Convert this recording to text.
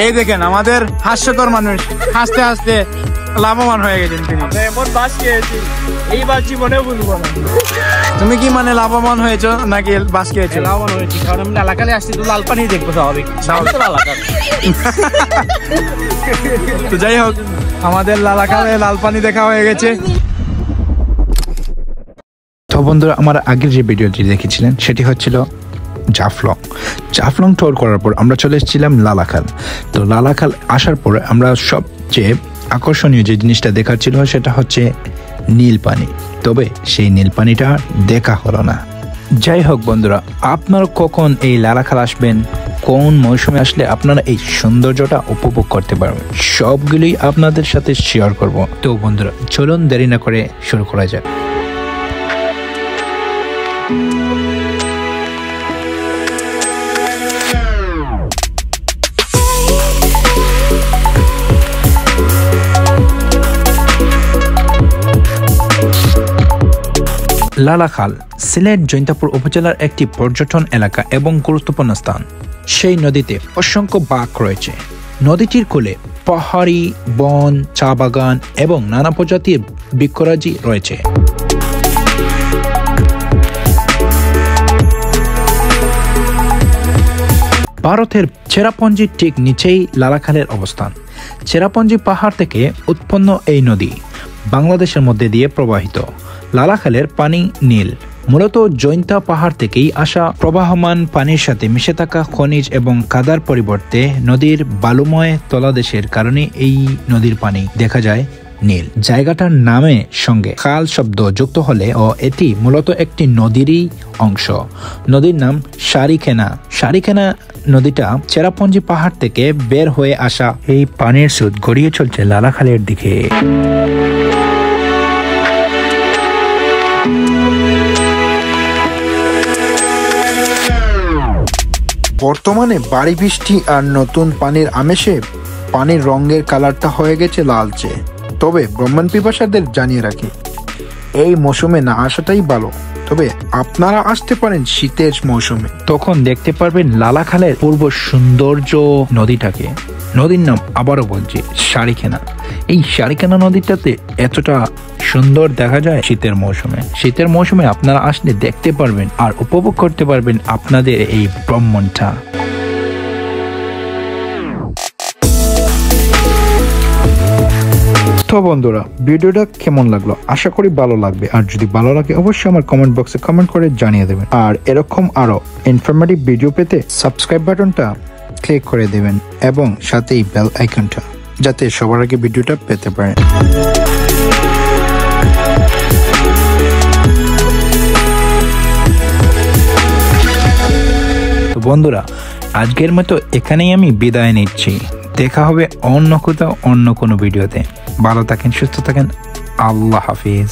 এই দেখেন আমাদের হাস্যকর মানুষ হাসতে হাসতে লাভবান হয়ে গেছেন তিনি। এমন বাস খেয়েছি এইবার জীবনে ভুলবো না। তুমি কি মানে লাভবান হয়েছো নাকি বাস খেয়েছো? লাভবান হয়েছি, কারণ আমি লালাকালে আসছি তো লাল পানি দেখবো স্বাভাবিক। তো যাই হোক, আমাদের লালাকালে লাল পানি দেখা হয়ে গেছে। তো বন্ধুরা, আমার আগের যে ভিডিওটি দেখেছিলেন সেটি হচ্ছিল জাফলং ট্যুর করার পর আমরা চলে এসেছিলাম লালাখাল। তো লালাখাল আসার পরে আমরা সবচেয়ে আকর্ষণীয় যে জিনিসটা দেখার ছিল সেটা হচ্ছে নীল পানি। তবে সেই নীল পানিটা দেখা হলো না। যাই হোক বন্ধুরা, আপনারা কখন এই লালাখাল আসবেন, কোন মৌসুমে আসলে আপনারা এই সৌন্দর্যটা উপভোগ করতে পারবেন, সবগুলোই আপনাদের সাথে শেয়ার করব। তো বন্ধুরা চলুন দেরি না করে শুরু করা যাক। লালাখাল সিলেট জৈন্তাপুর উপজেলার একটি পর্যটন এলাকা এবং গুরুত্বপূর্ণ স্থান। সেই নদীতে অসংখ্য বাঁক রয়েছে। নদীটির কোলে পাহাড়ি বন, চা বাগান এবং নানা প্রজাতির বৃক্ষরাজি রয়েছে। ভারতের চেরাপুঞ্জির ঠিক নিচেই লালাখালের অবস্থান। চেরাপুঞ্জি পাহাড় থেকে উৎপন্ন এই নদী বাংলাদেশের মধ্যে দিয়ে প্রবাহিত। লালাখালের পানি নীল, মূলত জৈন্তা পাহাড় থেকেই আসা প্রবাহমান পানির সাথে মিশে থাকা খনিজ এবং কাদার পরিবর্তে নদীর বালুময় তলদেশের কারণে এই নদীর পানি দেখা যায় নীল। জায়গাটার নামের সঙ্গে খাল শব্দ যুক্ত হলে ও এটি মূলত একটি নদীরই অংশ। নদীর নাম সারিখেনা নদীটা চেরাপুঞ্জি পাহাড় থেকে বের হয়ে আসা এই পানির স্রোত গড়িয়ে চলছে লালাখালের দিকে। বর্তমানে বাড়ি বৃষ্টি আর নতুন পানির আমেশে পানির রঙের কালারটা হয়ে গেছে লালচে। তবে ভ্রমণ পিপাসাদের জানিয়ে রাখি, এই মৌসুমে না আসাটাই ভালো। তবে আপনারা আসতে পারেন শীতের মৌসুমে, তখন দেখতে পারবেন লালাখালের পূর্ব সৌন্দর্য নদীটাকে। নদীর নাম আবারও বলছি সারিখেনা। এই সারিখেনা নদীটাতে এতটা সুন্দর দেখা যায় শীতের মৌসুমে। শীতের মৌসুমে আপনারা আসলে দেখতে পারবেন আর উপভোগ করতে পারবেন আপনাদের এই ভ্রমণটা। তো বন্ধুরা, ভিডিওটা কেমন লাগলো? আশা করি ভালো লাগবে। আর যদি ভালো লাগে অবশ্যই আমার কমেন্ট বক্সে কমেন্ট করে জানিয়ে দেবেন। আর এরকম আরো ইনফরমেটিভ ভিডিও পেতে সাবস্ক্রাইব বাটনটা ক্লিক করে দেবেন এবং সাথেই বেল আইকনটা, যাতে সবার আগে ভিডিওটা পেতে পারেন। তো বন্ধুরা, আজকের মতো এখানেই আমি বিদায় নিচ্ছি। দেখা হবে অন্য কোথাও অন্য কোনো ভিডিওতে। ভালো থাকেন, সুস্থ থাকেন। আল্লাহ হাফিজ।